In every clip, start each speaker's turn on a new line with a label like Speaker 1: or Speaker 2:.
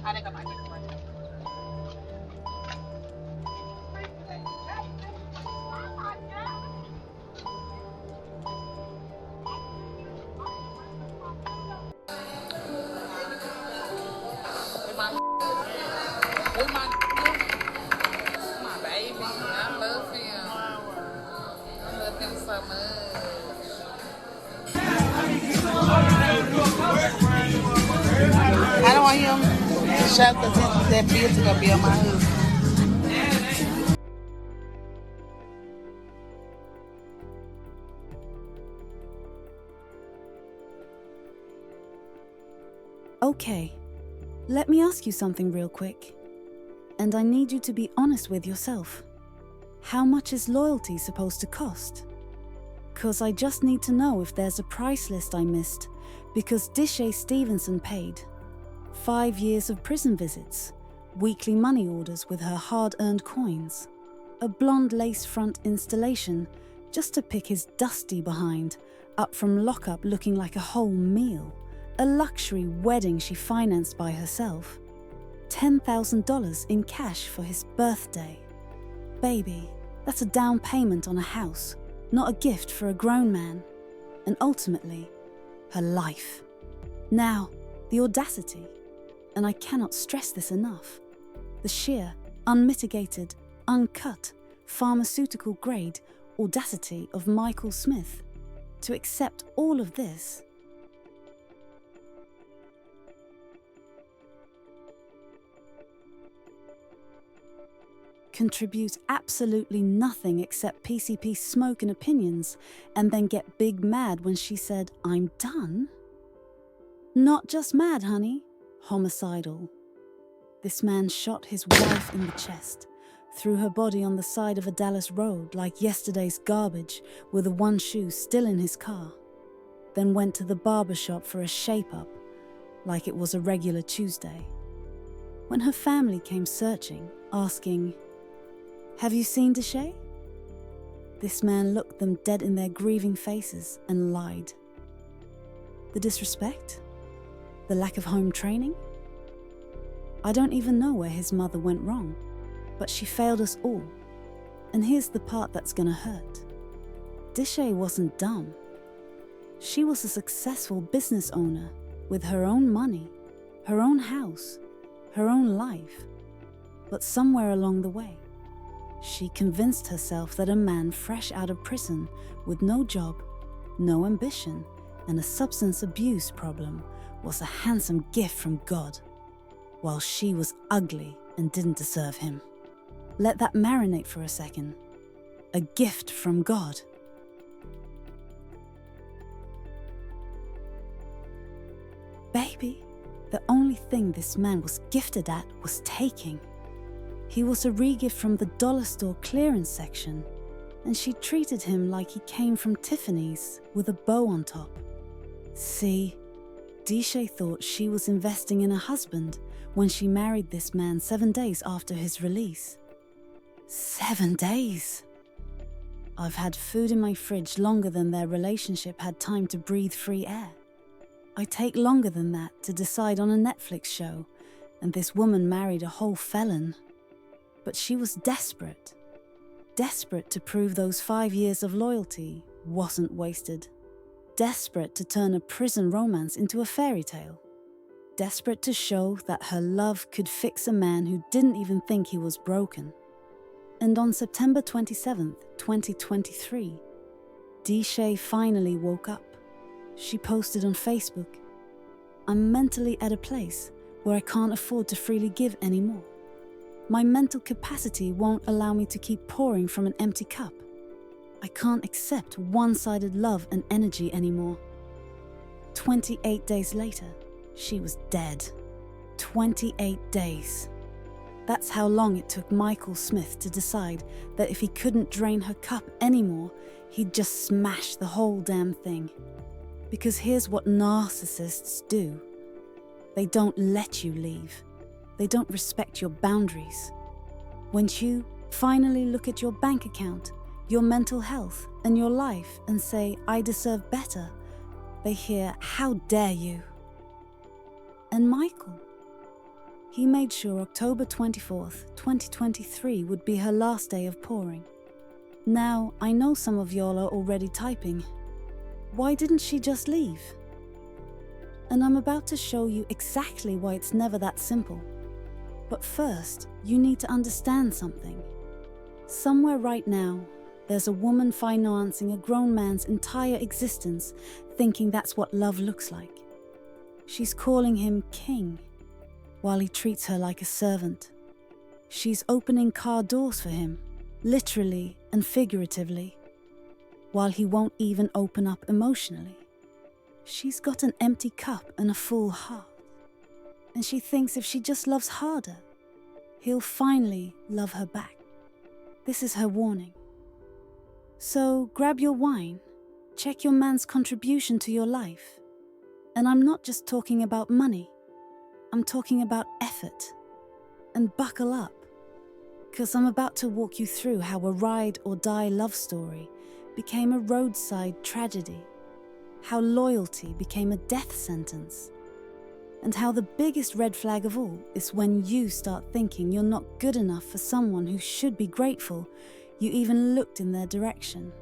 Speaker 1: My baby, I love him. I love him so much.
Speaker 2: I don't want him to show because that bitch is gonna be on my husband.
Speaker 3: Okay, let me ask you something real quick. And I need you to be honest with yourself. How much is loyalty supposed to cost? 'Cause I just need to know if there's a price list I missed, because Dishaye Stevenson paid. 5 years of prison visits, weekly money orders with her hard-earned coins, a blonde lace front installation just to pick his dusty behind up from lockup looking like a whole meal, a luxury wedding she financed by herself, $10,000 in cash for his birthday. Baby, that's a down payment on a house, not a gift for a grown man. And ultimately, her life. Now, the audacity, and I cannot stress this enough, the sheer, unmitigated, uncut, pharmaceutical-grade audacity of Michael Smith to accept all of this. Contribute absolutely nothing except PCP smoke and opinions, and then get big mad when she said, "I'm done"? Not just mad, honey. Homicidal. This man shot his wife in the chest, threw her body on the side of a Dallas road like yesterday's garbage with the one shoe still in his car, then went to the barber shop for a shape-up like it was a regular Tuesday. When her family came searching, asking, "Have you seen Dishaye?" This man looked them dead in their grieving faces and lied. The disrespect? The lack of home training? I don't even know where his mother went wrong, but she failed us all. And here's the part that's gonna hurt. Dishaye wasn't dumb. She was a successful business owner with her own money, her own house, her own life. But somewhere along the way, she convinced herself that a man fresh out of prison with no job, no ambition, and a substance abuse problem was a handsome gift from God, while she was ugly and didn't deserve him. Let that marinate for a second. A gift from God. Baby, the only thing this man was gifted at was taking. He was a re-gift from the dollar store clearance section, and she treated him like he came from Tiffany's with a bow on top. See, Dishaye thought she was investing in a husband when she married this man 7 days after his release. 7 days! I've had food in my fridge longer than their relationship had time to breathe free air. I take longer than that to decide on a Netflix show, and this woman married a whole felon. But she was desperate. Desperate to prove those 5 years of loyalty wasn't wasted. Desperate to turn a prison romance into a fairy tale. Desperate to show that her love could fix a man who didn't even think he was broken. And on September 27th, 2023, Dishaye finally woke up. She posted on Facebook, "I'm mentally at a place where I can't afford to freely give anymore. My mental capacity won't allow me to keep pouring from an empty cup. I can't accept one-sided love and energy anymore." 28 days later, she was dead. 28 days. That's how long it took Michael Smith to decide that if he couldn't drain her cup anymore, he'd just smash the whole damn thing. Because here's what narcissists do. They don't let you leave. They don't respect your boundaries. When you finally look at your bank account, your mental health, and your life and say, "I deserve better," they hear, "How dare you?" And Michael? He made sure October 24th, 2023 would be her last day of pouring. Now, I know some of y'all are already typing. Why didn't she just leave? And I'm about to show you exactly why it's never that simple. But first, you need to understand something. Somewhere right now, there's a woman financing a grown man's entire existence, thinking that's what love looks like. She's calling him king, while he treats her like a servant. She's opening car doors for him, literally and figuratively, while he won't even open up emotionally. She's got an empty cup and a full heart, and she thinks if she just loves harder, he'll finally love her back. This is her warning. So grab your wine, check your man's contribution to your life. And I'm not just talking about money, I'm talking about effort. And buckle up, because I'm about to walk you through how a ride or die love story became a roadside tragedy, how loyalty became a death sentence, and how the biggest red flag of all is when you start thinking you're not good enough for someone who should be grateful you even looked in their direction.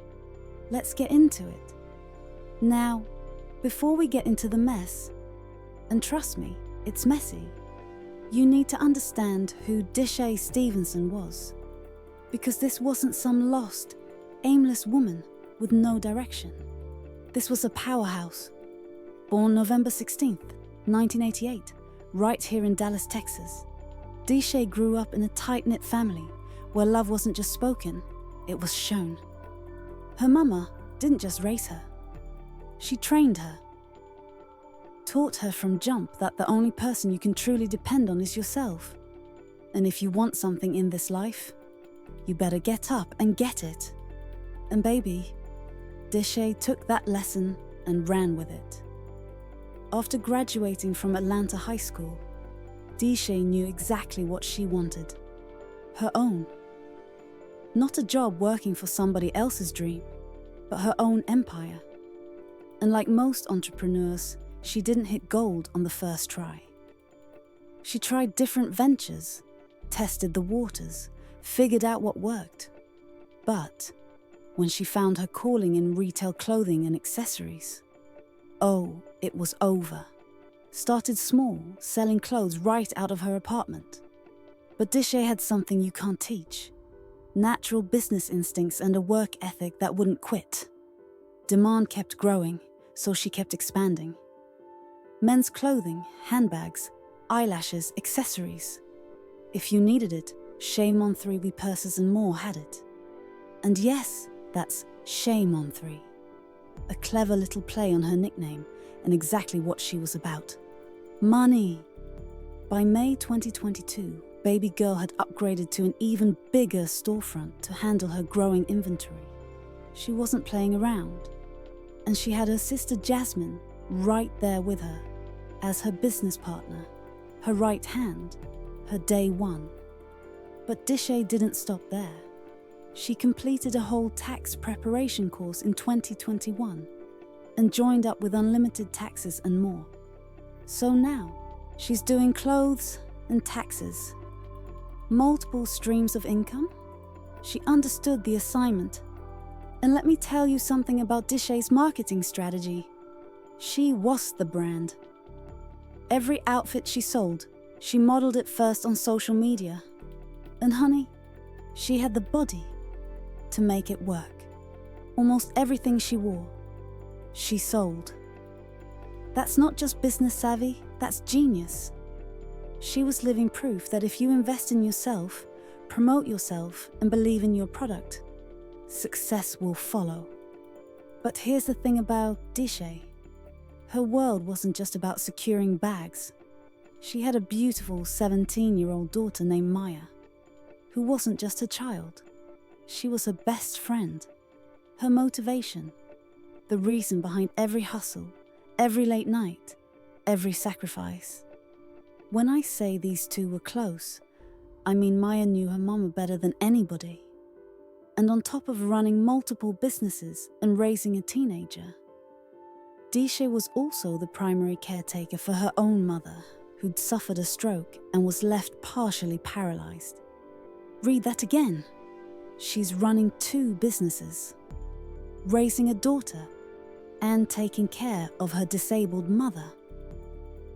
Speaker 3: Let's get into it. Now, before we get into the mess, and trust me, it's messy, you need to understand who Dishaye Stevenson was. Because this wasn't some lost, aimless woman with no direction. This was a powerhouse. Born November 16th, 1988, right here in Dallas, Texas. Dishaye grew up in a tight-knit family where love wasn't just spoken, it was shown. Her mama didn't just raise her. She trained her. Taught her from jump that the only person you can truly depend on is yourself. And if you want something in this life, you better get up and get it. And baby, Dishaye took that lesson and ran with it. After graduating from Atlanta High School, Dishaye knew exactly what she wanted. Her own. Not a job working for somebody else's dream, but her own empire. And like most entrepreneurs, she didn't hit gold on the first try. She tried different ventures, tested the waters, figured out what worked. But when she found her calling in retail clothing and accessories, oh, it was over. Started small, selling clothes right out of her apartment. But Dishaye had something you can't teach. Natural business instincts and a work ethic that wouldn't quit. Demand kept growing, so she kept expanding. Men's clothing, handbags, eyelashes, accessories. If you needed it, Shame on 3 We Purses and more had it. And yes, that's Shame on 3. A clever little play on her nickname and exactly what she was about. Money. By May 2022, baby girl had upgraded to an even bigger storefront to handle her growing inventory. She wasn't playing around. And she had her sister Jasmine right there with her as her business partner, her right hand, her day one. But Dishaye didn't stop there. She completed a whole tax preparation course in 2021 and joined up with unlimited taxes and more. So now, she's doing clothes and taxes. Multiple streams of income? She understood the assignment. And let me tell you something about Dishaye's marketing strategy. She was the brand. Every outfit she sold, she modeled it first on social media. And honey, she had the body to make it work. Almost everything she wore, she sold. That's not just business savvy, that's genius. She was living proof that if you invest in yourself, promote yourself, and believe in your product, success will follow. But here's the thing about Dishaye. Her world wasn't just about securing bags. She had a beautiful 17-year-old daughter named Maya, who wasn't just her child. She was her best friend, her motivation, the reason behind every hustle, every late night, every sacrifice. When I say these two were close, I mean Maya knew her mama better than anybody. And on top of running multiple businesses and raising a teenager, Dishaye was also the primary caretaker for her own mother, who'd suffered a stroke and was left partially paralyzed. Read that again. She's running 2 businesses, raising a daughter, and taking care of her disabled mother.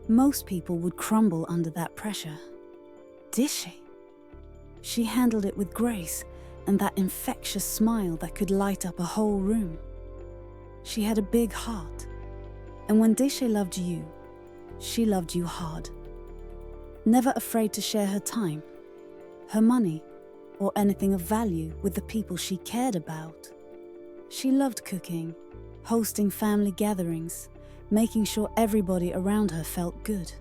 Speaker 3: Most people would crumble under that pressure. Dishaye. She handled it with grace and that infectious smile that could light up a whole room. She had a big heart, and when Dishaye loved you, she loved you hard. Never afraid to share her time, her money, or anything of value with the people she cared about. She loved cooking, hosting family gatherings, making sure everybody around her felt good.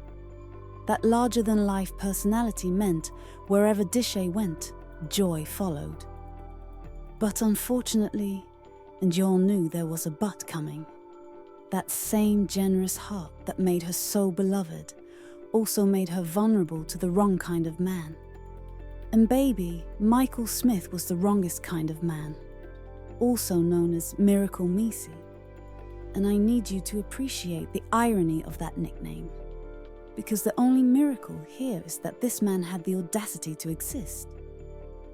Speaker 3: That larger-than-life personality meant wherever Dishaye went, joy followed. But unfortunately, and you all knew there was a but coming, that same generous heart that made her so beloved also made her vulnerable to the wrong kind of man. And baby, Michael Smith was the wrongest kind of man, also known as Miracle Misi. And I need you to appreciate the irony of that nickname, because the only miracle here is that this man had the audacity to exist.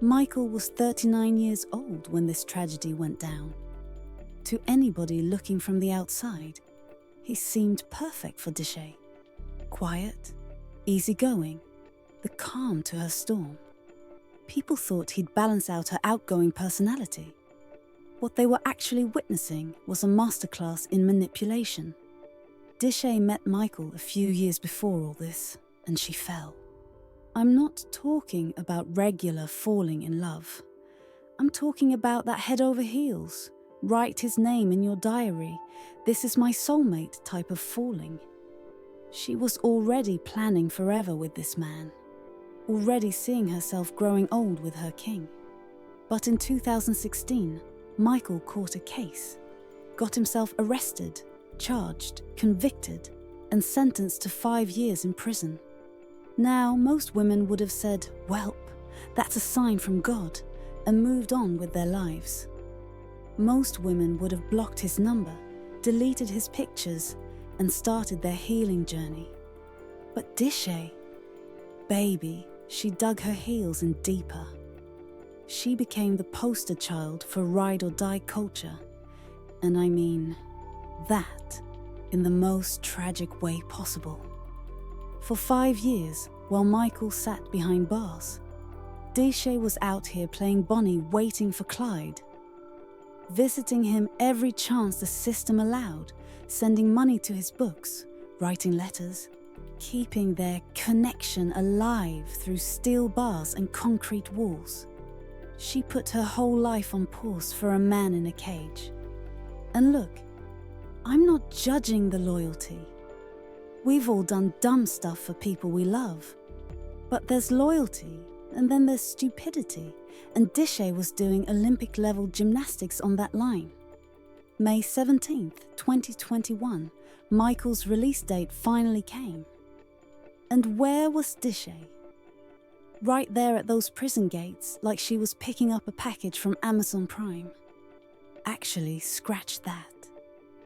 Speaker 3: Michael was 39 years old when this tragedy went down. To anybody looking from the outside, he seemed perfect for Dishaye. Quiet, easygoing, the calm to her storm. People thought he'd balance out her outgoing personality. What they were actually witnessing was a masterclass in manipulation. Dishaye met Michael a few years before all this, and she fell. I'm not talking about regular falling in love. I'm talking about that head over heels, write his name in your diary, this is my soulmate type of falling. She was already planning forever with this man, already seeing herself growing old with her king. But in 2016, Michael caught a case, got himself arrested, charged, convicted, and sentenced to 5 years in prison. Now, most women would have said, "Welp, that's a sign from God," and moved on with their lives. Most women would have blocked his number, deleted his pictures, and started their healing journey. But Dishaye, baby, she dug her heels in deeper. She became the poster child for ride-or-die culture, and I mean that in the most tragic way possible. For 5 years, while Michael sat behind bars, Dishaye was out here playing Bonnie waiting for Clyde, visiting him every chance the system allowed, sending money to his books, writing letters, keeping their connection alive through steel bars and concrete walls. She put her whole life on pause for a man in a cage. And look, I'm not judging the loyalty. We've all done dumb stuff for people we love. But there's loyalty, and then there's stupidity, and Dishaye was doing Olympic-level gymnastics on that line. May 17th, 2021, Michael's release date finally came. And where was Dishaye? Right there at those prison gates, like she was picking up a package from Amazon Prime. Actually, scratch that.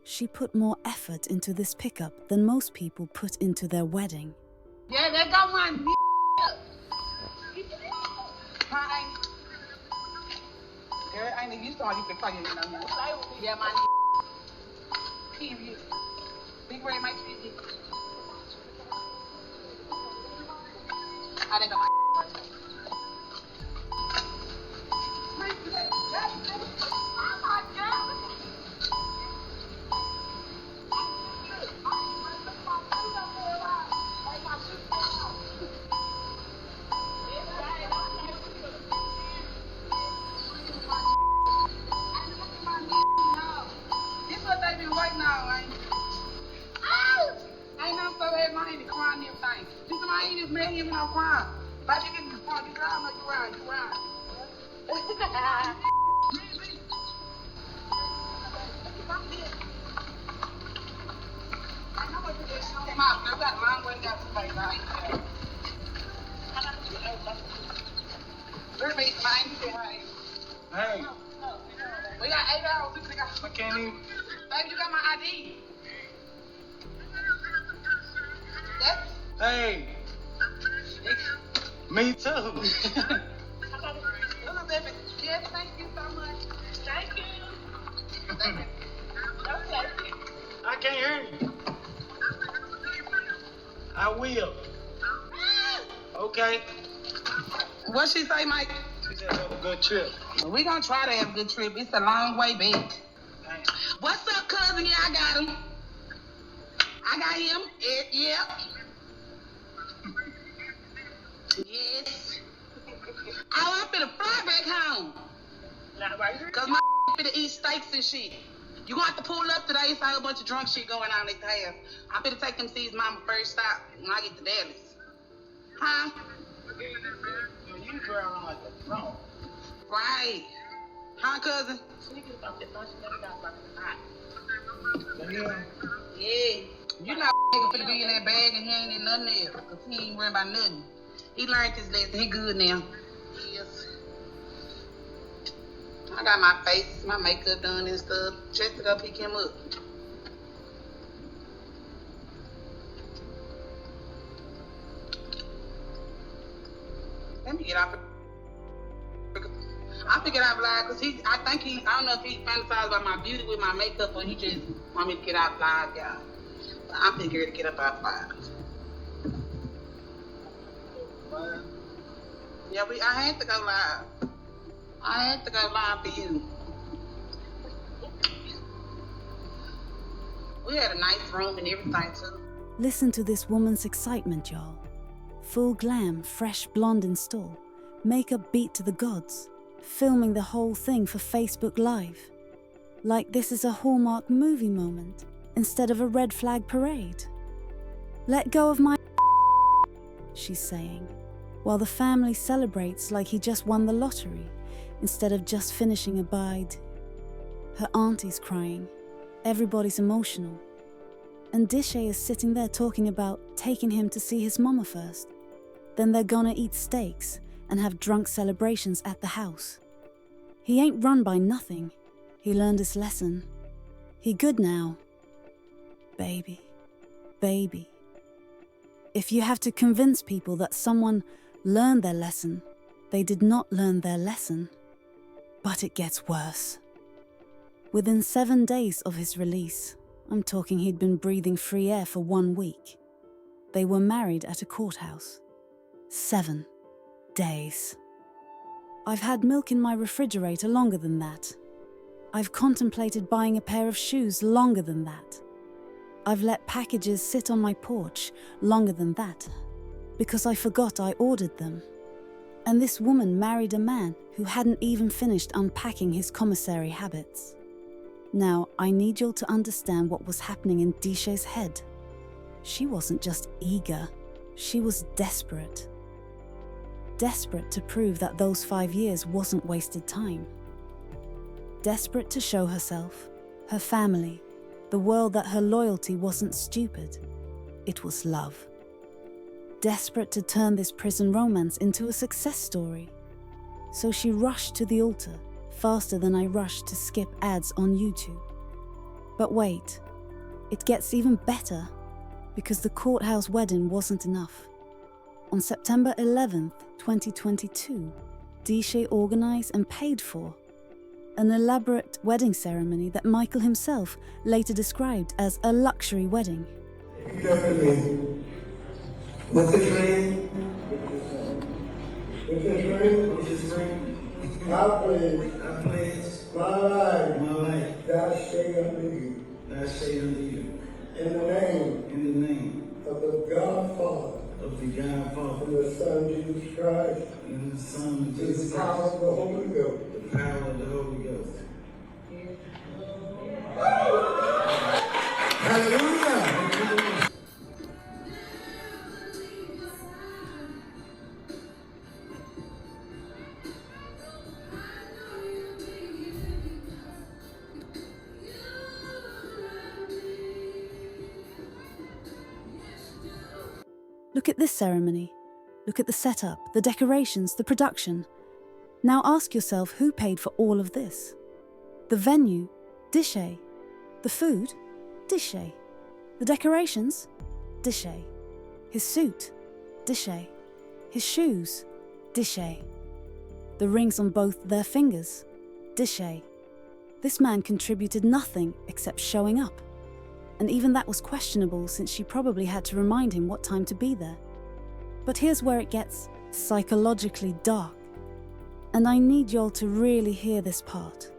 Speaker 3: She put more effort into this pickup than most people put into their wedding.
Speaker 2: Yeah, there go my Hi. Girl, I ain't used to all you can fucking know. Yeah, my period. Big red, my period. I didn't got my Hey. We got 8 hours. I can't even. Baby, you got my ID. Hey.
Speaker 4: Me too.
Speaker 2: Hello, baby. Yes, thank you so much. Thank you. Okay.
Speaker 4: I can't hear you. I will. Okay.
Speaker 2: What she say, Mike?
Speaker 4: She said have a good trip.
Speaker 2: We gonna try to have a good trip. It's a long way back. What's up, cousin? Yeah, I got him. I got him. Yep. Yes. Oh, I'm finna fly back home.
Speaker 5: Not right here.
Speaker 2: Cause my finna eat steaks and shit. You gonna have to pull up today. It's a bunch of drunk shit going on at the house. I'm finna take them to see his mama first stop when I get to Dallas. Huh?
Speaker 4: You drive around like a drunk.
Speaker 2: Right. Huh, cousin?
Speaker 5: She can stop this. She never got back in the
Speaker 4: Yeah.
Speaker 2: Yeah. You know nigga finna be in that bag and he ain't in nothing else. Cause he ain't worried about nothing. He learned his lesson. He good now. Yes. I got my face, my makeup done and stuff. Just to go pick him up. Let me get off. I pick it out live because I don't know if he fantasized about my beauty with my makeup or he just want me to get out live, y'all. But I'm figuring to get up out live. Yeah, I had to go live. I had to go live for you. We had a nice room and everything too.
Speaker 3: Listen to this woman's excitement, y'all. Full glam, fresh blonde in store, makeup beat to the gods, filming the whole thing for Facebook Live. Like this is a Hallmark movie moment instead of a red flag parade. Let go of my she's saying, while the family celebrates like he just won the lottery instead of just finishing a bide. Her auntie's crying. Everybody's emotional. And Dishaye is sitting there talking about taking him to see his mama first. Then they're gonna eat steaks and have drunk celebrations at the house. He ain't run by nothing. He learned his lesson. He good now. Baby. Baby. If you have to convince people that someone learned their lesson, they did not learn their lesson. But it gets worse. Within 7 days of his release, I'm talking he'd been breathing free air for 1 week. They were married at a courthouse. 7 days. I've had milk in my refrigerator longer than that. I've contemplated buying a pair of shoes longer than that. I've let packages sit on my porch longer than that, because I forgot I ordered them. And this woman married a man who hadn't even finished unpacking his commissary habits. Now, I need y'all to understand what was happening in Dishaye's head. She wasn't just eager, she was desperate. Desperate to prove that those 5 years wasn't wasted time. Desperate to show herself, her family, the world that her loyalty wasn't stupid. It was love. Desperate to turn this prison romance into a success story. So she rushed to the altar faster than I rushed to skip ads on YouTube. But wait, it gets even better because the courthouse wedding wasn't enough. On September 11th, 2022, Dishaye organized and paid for an elaborate wedding ceremony that Michael himself later described as a luxury wedding.
Speaker 6: What's his name? What's his name? What's his name? I pledge my life, thou say unto you.
Speaker 4: I say unto you,
Speaker 6: In the name of the God Father,
Speaker 4: of the God Father,
Speaker 6: and the Son Jesus Christ,
Speaker 4: and the Son of
Speaker 6: through
Speaker 4: Jesus
Speaker 6: the power of the Holy Ghost.
Speaker 4: the power of the Holy Ghost.
Speaker 6: Hallelujah!
Speaker 3: Look at this ceremony. Look at the setup, the decorations, the production. Now ask yourself who paid for all of this. The venue, Dishaye. The food, Dishaye. The decorations, Dishaye. His suit, Dishaye. His shoes, Dishaye. The rings on both their fingers, Dishaye. This man contributed nothing except showing up. And even that was questionable, since she probably had to remind him what time to be there. But here's where it gets psychologically dark. And I need y'all to really hear this part.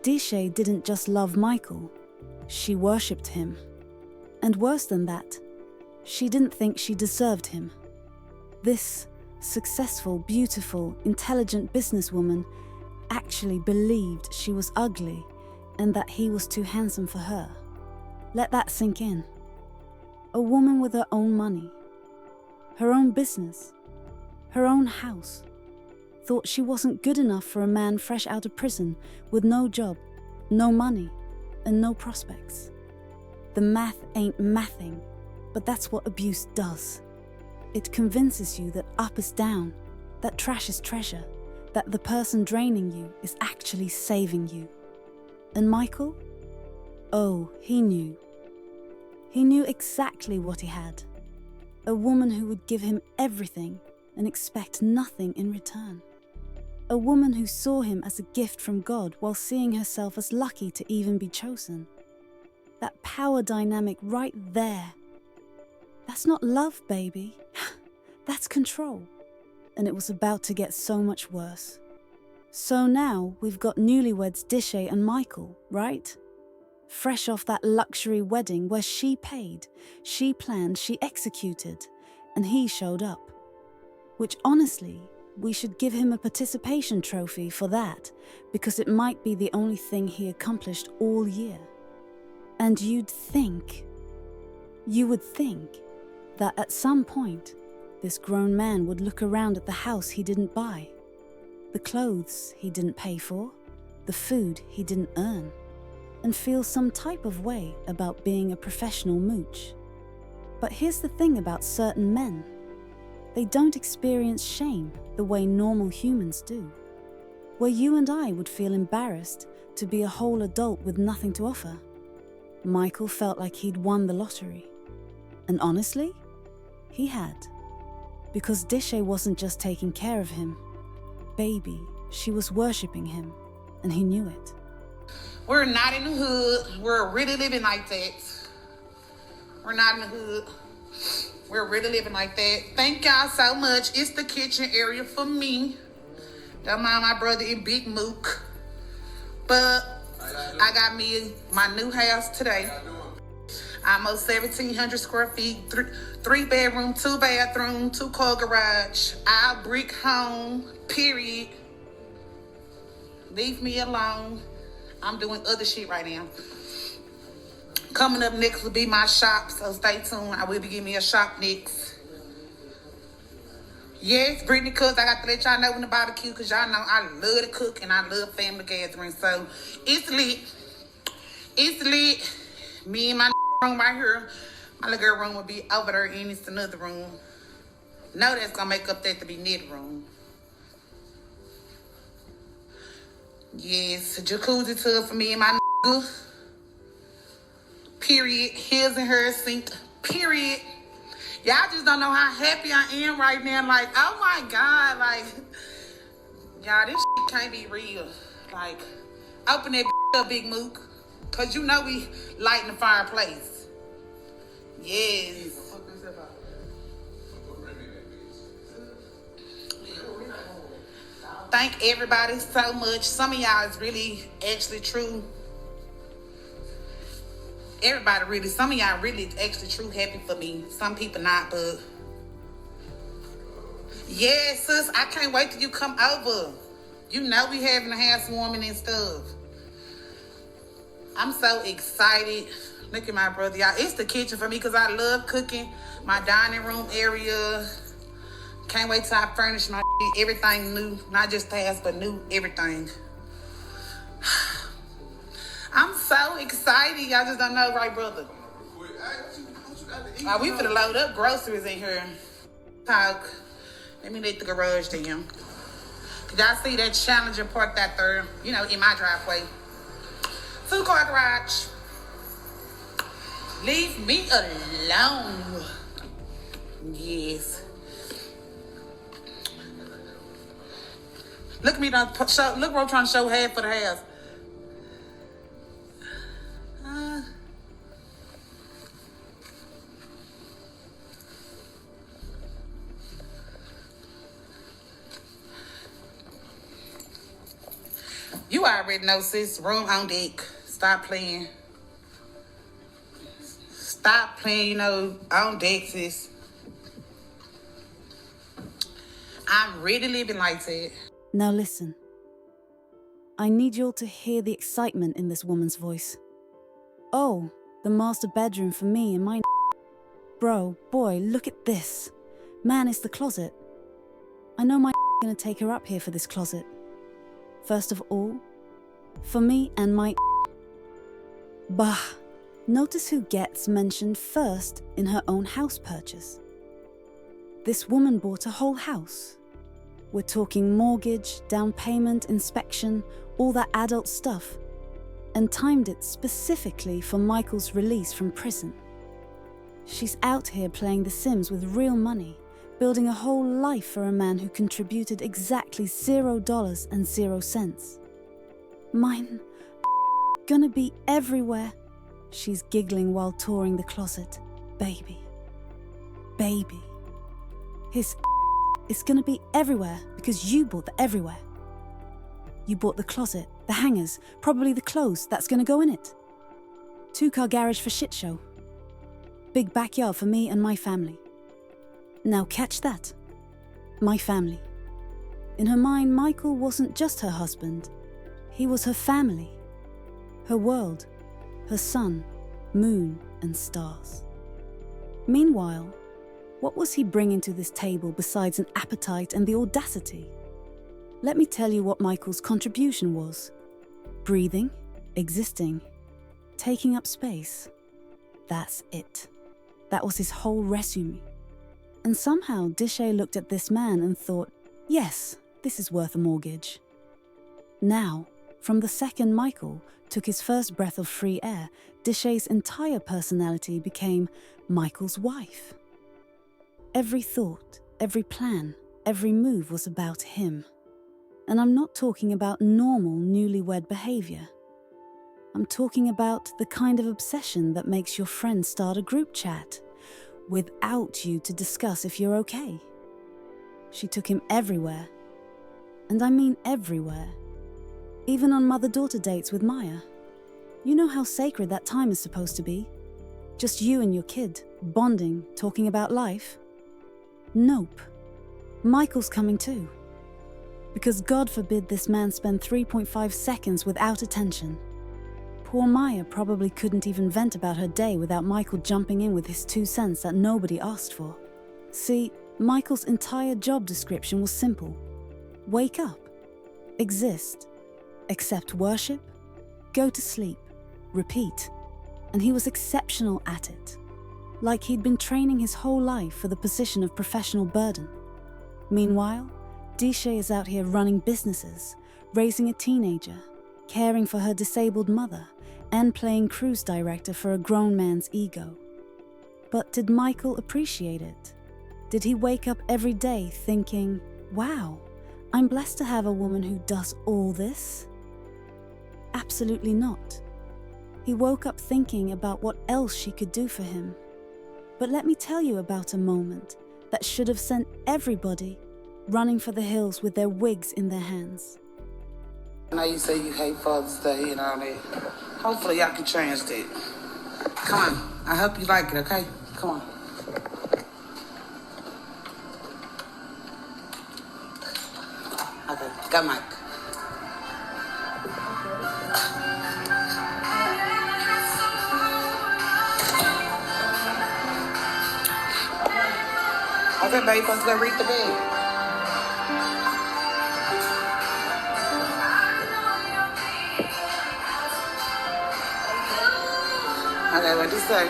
Speaker 3: Dishaye didn't just love Michael, she worshipped him. And worse than that, she didn't think she deserved him. This successful, beautiful, intelligent businesswoman actually believed she was ugly and that he was too handsome for her. Let that sink in. A woman with her own money, her own business, her own house, thought she wasn't good enough for a man fresh out of prison with no job, no money, and no prospects. The math ain't mathing, but that's what abuse does. It convinces you that up is down, that trash is treasure, that the person draining you is actually saving you. And Michael? Oh, he knew. He knew exactly what he had. A woman who would give him everything and expect nothing in return. A woman who saw him as a gift from God while seeing herself as lucky to even be chosen. That power dynamic right there. That's not love, baby. That's control. And it was about to get so much worse. So now we've got newlyweds Dishaye and Michael, right? Fresh off that luxury wedding where she paid, she planned, she executed, and he showed up. Which honestly, we should give him a participation trophy for that, because it might be the only thing he accomplished all year. And you would think that at some point, this grown man would look around at the house he didn't buy, the clothes he didn't pay for, the food he didn't earn, and feel some type of way about being a professional mooch. But here's the thing about certain men. They don't experience shame the way normal humans do. Where you and I would feel embarrassed to be a whole adult with nothing to offer. Michael felt like he'd won the lottery. And honestly, he had. Because Dishaye wasn't just taking care of him. Baby, she was worshipping him, and he knew it.
Speaker 2: We're not in the hood. We're really living like that. We're not in the hood. We're really living like that. Thank y'all so much. It's the kitchen area for me. Don't mind my brother in Big Mook. But I got me my new house today. Almost 1,700 square feet, 3 bedroom, 2 bathroom, 2 car garage, all brick home, period. Leave me alone. I'm doing other shit right now. Coming up next will be my shop, so stay tuned. I will be giving me a shop next. Yes, Brittany cooks. I got to let y'all know when the barbecue, because y'all know I love to cook and I love family gatherings. So it's lit. It's lit. Me and my room right here. My little girl room will be over there, and it's another room. No, that's gonna make up that to be knit room. Yes, jacuzzi tub for me and my nigga. Period. His and hers sink. Period. Y'all just don't know how happy I am right now. Like, oh my God. Like, y'all, this shit can't be real. Like, open that up, Big Mook. Because you know we lighting the fireplace. Yes. Thank everybody so much. Some of y'all is really actually true. Everybody really, some of y'all really actually true happy for me. Some people not, but yeah, sis, I can't wait till you come over. You know we having a housewarming and stuff. I'm so excited. Look at my brother, y'all. It's the kitchen for me because I love cooking. My dining room area. Can't wait till I furnish my shit. Everything new. Not just the house, but new everything. I'm so excited. Y'all just don't know, right, brother? We finna load up groceries in here. Talk. Let me let the garage down. Y'all see that Challenger parked out there, you know, in my driveway. 2-car garage. Leave me alone. Yes. Look at me now. Look what I'm trying to show half of the half. You already know, sis. Room on deck. Stop playing. Stop playing, on deck, sis. I'm really living like that.
Speaker 3: Now listen. I need you all to hear the excitement in this woman's voice. Oh, the master bedroom for me and my bro, boy, look at this. Man, it's the closet. I know my gonna take her up here for this closet. First of all, for me and my bah. Notice who gets mentioned first in her own house purchase. This woman bought a whole house. We're talking mortgage, down payment, inspection, all that adult stuff, and timed it specifically for Michael's release from prison. She's out here playing The Sims with real money, building a whole life for a man who contributed exactly $0 and 0 cents. Mine gonna be everywhere. She's giggling while touring the closet. Baby. Baby. His it's gonna be everywhere because you bought the everywhere. You bought the closet, the hangers, probably the clothes that's gonna go in it. 2-car garage for shit show. Big backyard for me and my family. Now catch that. My family. In her mind, Michael wasn't just her husband. He was her family. Her world. Her sun, moon, and stars. Meanwhile, what was he bringing to this table besides an appetite and the audacity? Let me tell you what Michael's contribution was. Breathing, existing, taking up space. That's it. That was his whole resume. And somehow Dishaye looked at this man and thought, yes, this is worth a mortgage. Now, from the second Michael took his first breath of free air, Dishaye's entire personality became Michael's wife. Every thought, every plan, every move was about him. And I'm not talking about normal newlywed behavior. I'm talking about the kind of obsession that makes your friend start a group chat without you to discuss if you're okay. She took him everywhere. And I mean everywhere. Even on mother-daughter dates with Maya. You know how sacred that time is supposed to be? Just you and your kid, bonding, talking about life? Nope. Michael's coming too. Because God forbid this man spend 3.5 seconds without attention. Poor Maya probably couldn't even vent about her day without Michael jumping in with his 2 cents that nobody asked for. See, Michael's entire job description was simple. Wake up. Exist. Accept worship. Go to sleep. Repeat. And he was exceptional at it. Like he'd been training his whole life for the position of professional burden. Meanwhile, Dishaye is out here running businesses, raising a teenager, caring for her disabled mother, and playing cruise director for a grown man's ego. But did Michael appreciate it? Did he wake up every day thinking, wow, I'm blessed to have a woman who does all this? Absolutely not. He woke up thinking about what else she could do for him. But let me tell you about a moment that should have sent everybody running for the hills with their wigs in their hands.
Speaker 2: I know you say you hate Father's Day and all that. Hopefully y'all can change that. Come on. I hope you like it, okay? Come on. Okay, go Mike. Okay, babe, let's go read the book. Okay, what do you say?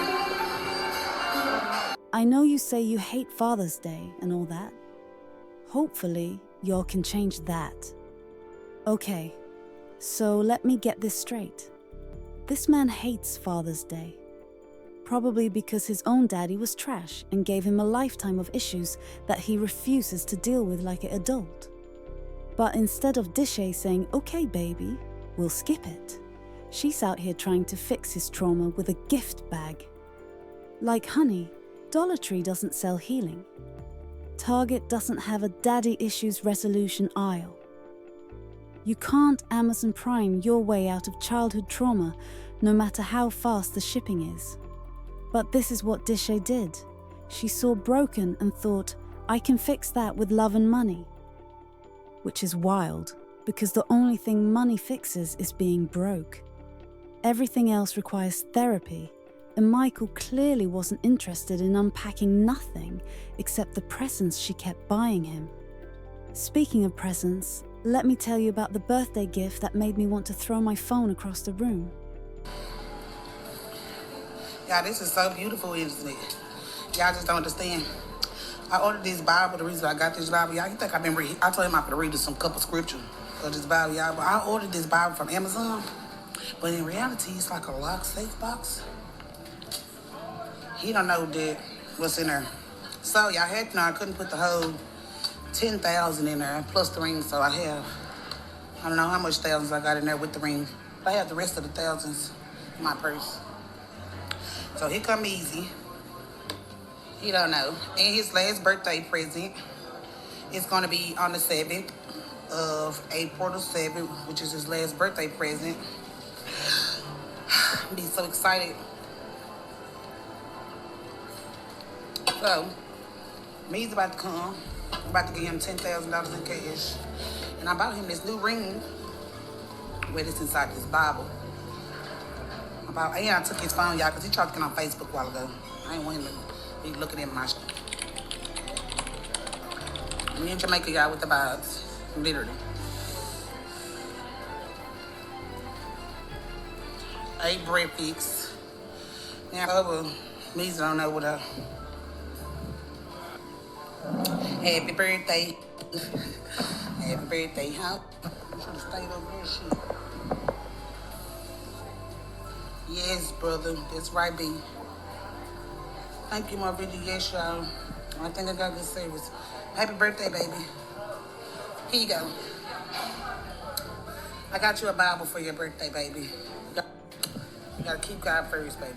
Speaker 3: I know you say you hate Father's Day and all that. Hopefully, y'all can change that. Okay, so let me get this straight. This man hates Father's Day. Probably because his own daddy was trash and gave him a lifetime of issues that he refuses to deal with like an adult. But instead of Dishaye saying, "Okay, baby, we'll skip it," she's out here trying to fix his trauma with a gift bag. Like honey, Dollar Tree doesn't sell healing. Target doesn't have a daddy issues resolution aisle. You can't Amazon Prime your way out of childhood trauma, no matter how fast the shipping is. But this is what Dishaye did. She saw broken and thought, I can fix that with love and money. Which is wild, because the only thing money fixes is being broke. Everything else requires therapy, and Michael clearly wasn't interested in unpacking nothing except the presents she kept buying him. Speaking of presents, let me tell you about the birthday gift that made me want to throw my phone across the room.
Speaker 2: Y'all, this is so beautiful, isn't it? Y'all just don't understand. I ordered this Bible. The reason I got this Bible, y'all, you think I've been reading? I told him I'm going to read some couple scripture of this Bible, y'all. But I ordered this Bible from Amazon. But in reality, it's like a lock safe box. He don't know that what's in there. So y'all had to know I couldn't put the whole 10,000 in there plus the ring. So I don't know how much thousands I got in there with the ring. But I have the rest of the thousands in my purse. So here come Easy. He don't know. And his last birthday present is going to be on the 7th of April the 7th, which is his last birthday present. I'm be so excited. So, me's about to come. I'm about to give him $10,000 in cash. And I bought him this new ring. Where it's inside this Bible. And I took his phone, y'all, because he tried to get on Facebook a while ago. I ain't want him to be looking at my shit. Me in Jamaica, y'all, with the vibes. Literally. Ate breakfast. Now, me's don't know what Happy birthday. Happy birthday, huh? You should have stayed over there, shit. Yes, brother. That's right, B. Thank you, my video. Yes, y'all. I think I got good service. Happy birthday, baby. Here you go. I got you a Bible for your birthday, baby. You gotta keep God first, baby.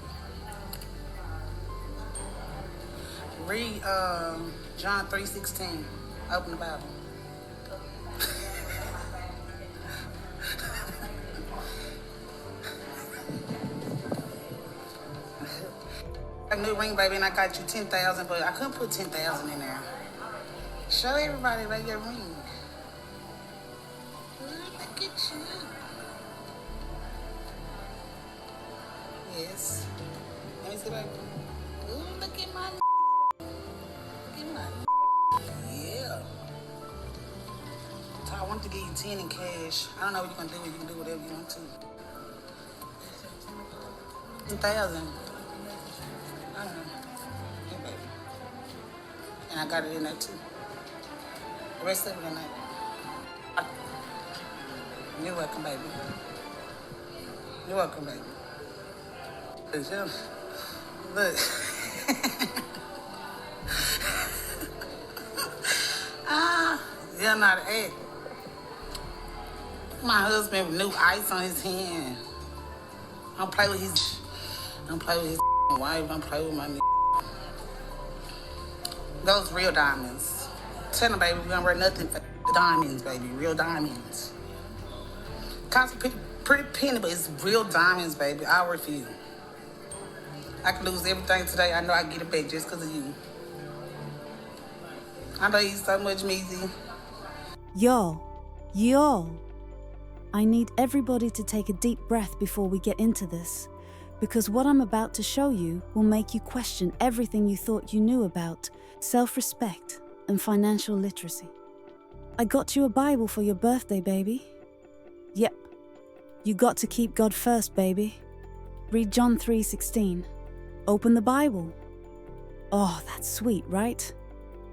Speaker 2: Read John 3:16. Open the Bible. A new ring, baby, and I got you 10,000, but I couldn't put 10,000 in there. Show everybody about your ring. Look at you. Yes. Let me see that. Ooh, look at my. Look at my. Yeah. So I want to give you 10 in cash. I don't know what you're gonna do. You can do whatever you want to. 10,000. I don't know. Yeah, baby. And I got it in there too. The rest of it in there. You're welcome, baby. You're welcome, baby. Look. You're not an egg. My husband with new ice on his hand. Don't play with his wife. Don't play with my nigga. Those real diamonds. Tell them, baby, we don't wear nothing for diamonds, baby. Real diamonds. Cost a pretty penny, but it's real diamonds, baby. I'll work for you. I can lose everything today. I know I can get it back just because of you. I love you so much, Meezy.
Speaker 3: Y'all, I need everybody to take a deep breath before we get into this, because what I'm about to show you will make you question everything you thought you knew about self-respect and financial literacy. I got you a Bible for your birthday, baby. Yep, you got to keep God first, baby. Read John 3:16. Open the Bible. Oh, that's sweet, right?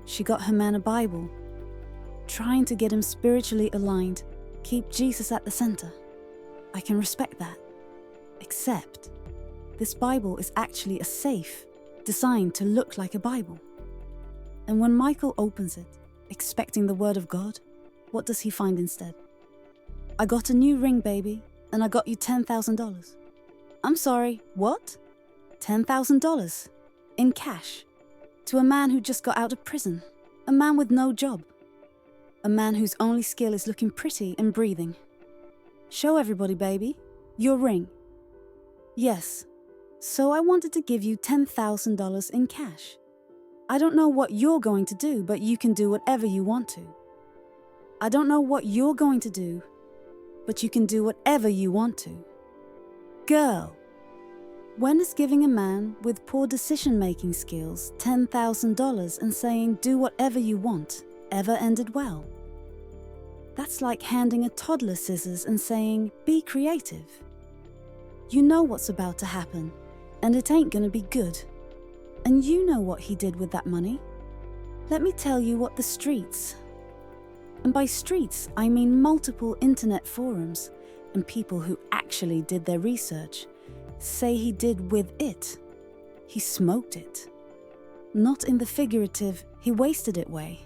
Speaker 3: She got her man a Bible. Trying to get him spiritually aligned, keep Jesus at the center. I can respect that. Except, this Bible is actually a safe designed to look like a Bible. And when Michael opens it, expecting the Word of God, he finds a what does he find instead? I got a new ring, baby, and I got you $10,000. I'm sorry, what? $10,000 in cash to a man who just got out of prison, a man with no job, a man whose only skill is looking pretty and breathing. Show everybody, baby, your ring. Yes, so I wanted to give you $10,000 in cash. I don't know what you're going to do, but you can do whatever you want to. I don't know what you're going to do, but you can do whatever you want to. Girl, when is giving a man with poor decision-making skills $10,000 and saying do whatever you want ever ended well? That's like handing a toddler scissors and saying be creative. You know what's about to happen, and it ain't gonna be good. And you know what he did with that money. Let me tell you what the streets, and by streets I mean multiple internet forums and people who actually did their research, say he did with it. He smoked it. Not in the figurative, he wasted it way.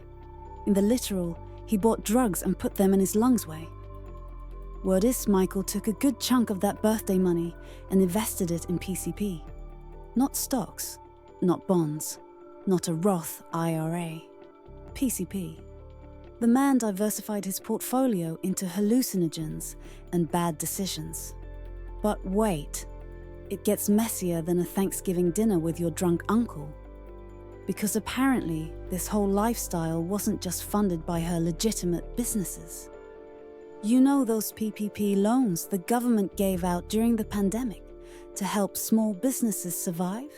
Speaker 3: In the literal, he bought drugs and put them in his lungs way. Word is, Michael took a good chunk of that birthday money and invested it in PCP. Not stocks, not bonds, not a Roth IRA. PCP. The man diversified his portfolio into hallucinogens and bad decisions. But wait, it gets messier than a Thanksgiving dinner with your drunk uncle. Because apparently, this whole lifestyle wasn't just funded by her legitimate businesses. You know those PPP loans the government gave out during the pandemic to help small businesses survive?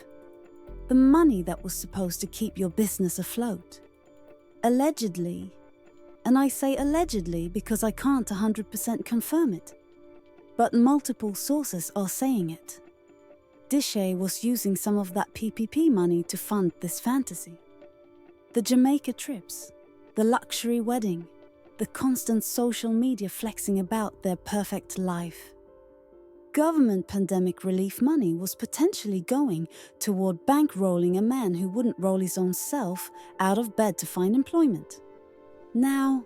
Speaker 3: The money that was supposed to keep your business afloat. Allegedly, and I say allegedly because I can't 100% confirm it, but multiple sources are saying it. Dishaye was using some of that PPP money to fund this fantasy. The Jamaica trips, the luxury wedding, the constant social media flexing about their perfect life. Government pandemic relief money was potentially going toward bankrolling a man who wouldn't roll his own self out of bed to find employment. Now,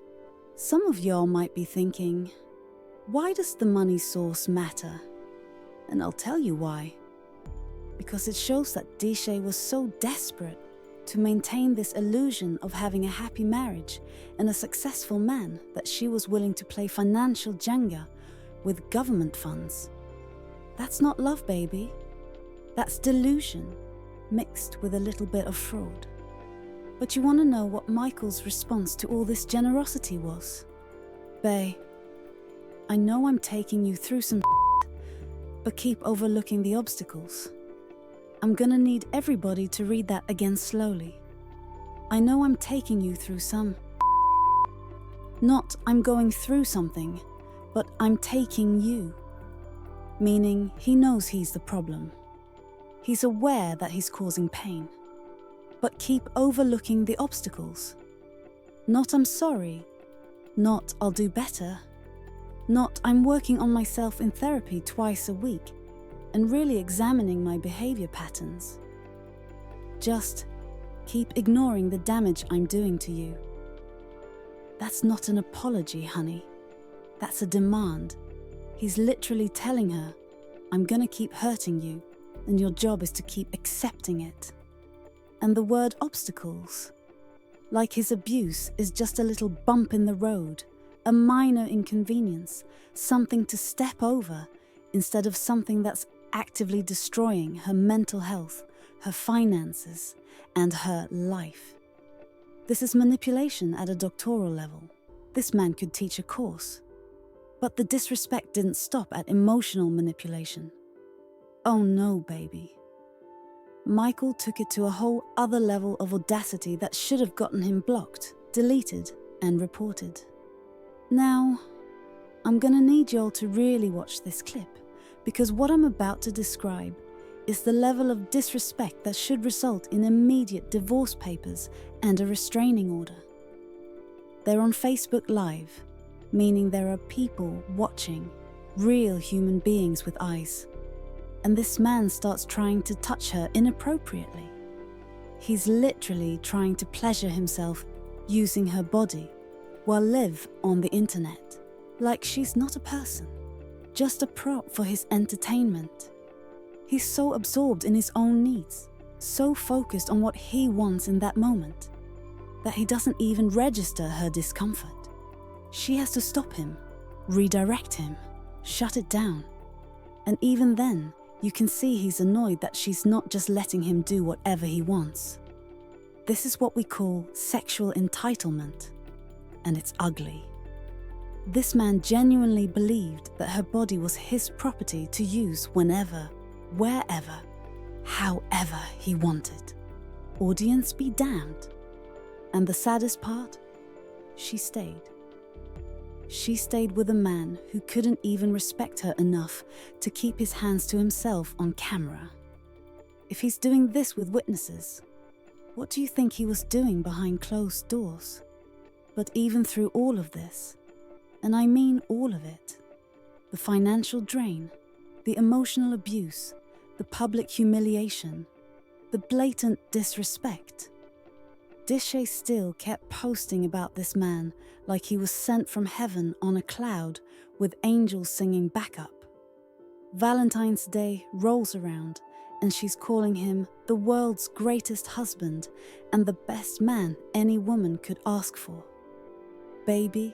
Speaker 3: some of y'all might be thinking, why does the money source matter? And I'll tell you why. Because it shows that Dishaye was so desperate to maintain this illusion of having a happy marriage and a successful man that she was willing to play financial Jenga with government funds. That's not love, baby. That's delusion, mixed with a little bit of fraud. But you want to know what Michael's response to all this generosity was? Bae, I know I'm taking you through some but keep overlooking the obstacles. I'm gonna need everybody to read that again slowly. I know I'm taking you through some. Not I'm going through something, but I'm taking you. Meaning he knows he's the problem. He's aware that he's causing pain. But keep overlooking the obstacles. Not I'm sorry. Not I'll do better. Not I'm working on myself in therapy twice a week and really examining my behavior patterns. Just keep ignoring the damage I'm doing to you. That's not an apology, honey. That's a demand. He's literally telling her, I'm gonna keep hurting you, and your job is to keep accepting it. And the word obstacles, like his abuse, is just a little bump in the road, a minor inconvenience, something to step over, instead of something that's actively destroying her mental health, her finances, and her life. This is manipulation at a doctoral level. This man could teach a course. But the disrespect didn't stop at emotional manipulation. Oh no, baby. Michael took it to a whole other level of audacity that should have gotten him blocked, deleted, and reported. Now, I'm gonna need y'all to really watch this clip, because what I'm about to describe is the level of disrespect that should result in immediate divorce papers and a restraining order. They're on Facebook Live, meaning there are people watching, real human beings with eyes. And this man starts trying to touch her inappropriately. He's literally trying to pleasure himself using her body, while live on the internet like she's not a person, just a prop for his entertainment. He's so absorbed in his own needs, so focused on what he wants in that moment, that he doesn't even register her discomfort. She has to stop him, redirect him, shut it down. And even then, you can see he's annoyed that she's not just letting him do whatever he wants. This is what we call sexual entitlement, and it's ugly. This man genuinely believed that her body was his property to use whenever, wherever, however he wanted. Audience be damned. And the saddest part? She stayed. She stayed with a man who couldn't even respect her enough to keep his hands to himself on camera. If he's doing this with witnesses, what do you think he was doing behind closed doors? But even through all of this, and I mean all of it, the financial drain, the emotional abuse, the public humiliation, the blatant disrespect, Dishaye still kept posting about this man like he was sent from heaven on a cloud with angels singing backup. Valentine's Day rolls around and she's calling him the world's greatest husband and the best man any woman could ask for. Baby,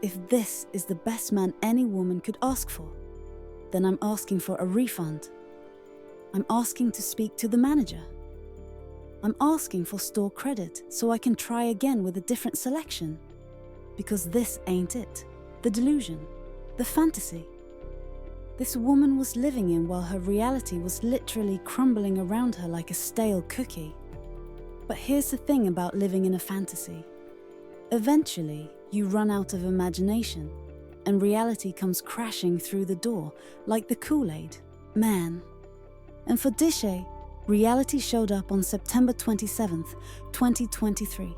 Speaker 3: if this is the best man any woman could ask for, then I'm asking for a refund. I'm asking to speak to the manager. I'm asking for store credit so I can try again with a different selection. Because this ain't it. The delusion. The fantasy. This woman was living in while her reality was literally crumbling around her like a stale cookie. But here's the thing about living in a fantasy. Eventually, you run out of imagination, and reality comes crashing through the door like the Kool-Aid, man. And for Dishaye, reality showed up on September 27th, 2023.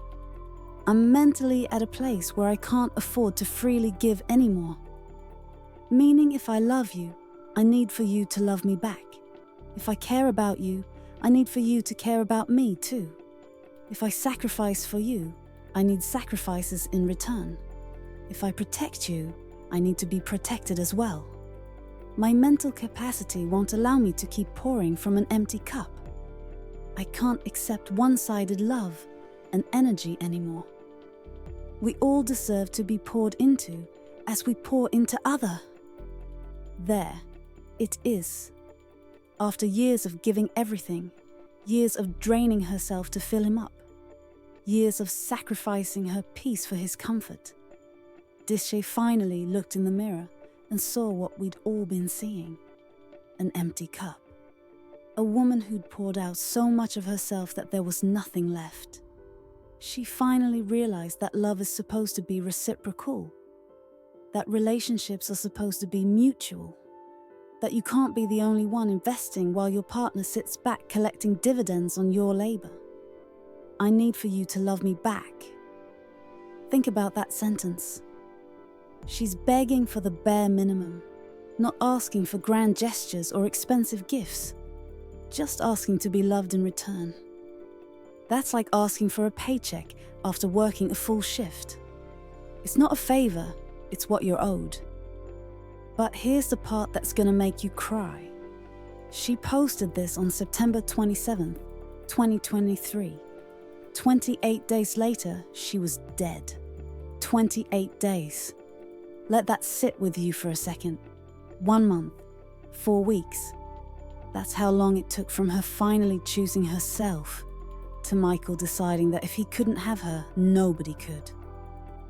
Speaker 3: I'm mentally at a place where I can't afford to freely give anymore. Meaning if I love you, I need for you to love me back. If I care about you, I need for you to care about me too. If I sacrifice for you, I need sacrifices in return. If I protect you, I need to be protected as well. My mental capacity won't allow me to keep pouring from an empty cup. I can't accept one-sided love and energy anymore. We all deserve to be poured into as we pour into other. There, it is. After years of giving everything, years of draining herself to fill him up, years of sacrificing her peace for his comfort, Dishaye finally looked in the mirror and saw what we'd all been seeing. An empty cup. A woman who'd poured out so much of herself that there was nothing left. She finally realized that love is supposed to be reciprocal. That relationships are supposed to be mutual. That you can't be the only one investing while your partner sits back collecting dividends on your labor. I need for you to love me back. Think about that sentence. She's begging for the bare minimum, not asking for grand gestures or expensive gifts, just asking to be loved in return. That's like asking for a paycheck after working a full shift. It's not a favor, it's what you're owed. But here's the part that's gonna make you cry. She posted this on September 27th, 2023. 28 days later, she was dead. 28 days. Let that sit with you for a second. 1 month, 4 weeks. That's how long it took from her finally choosing herself to Michael deciding that if he couldn't have her, nobody could.